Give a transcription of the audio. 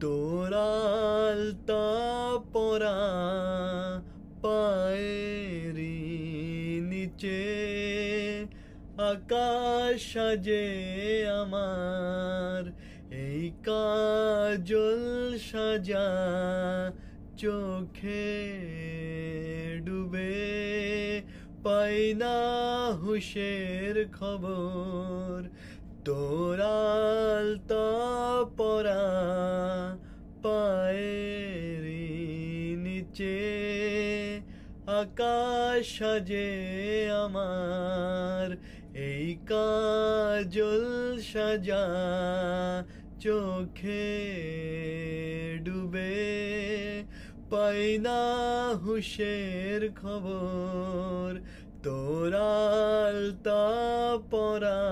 তোরালতা পরা পায়েরি নিচে আকাশ সাজে আমার এই কাজল সাজা চোখে ডুবে পাই না হুশের খবর তোরালতা পরা পায়েরি নিচে আকাশ সাজে আমার এই কাজল সাজা চোখে ডুবে পাই না হুশের খবর তোরালতা পরা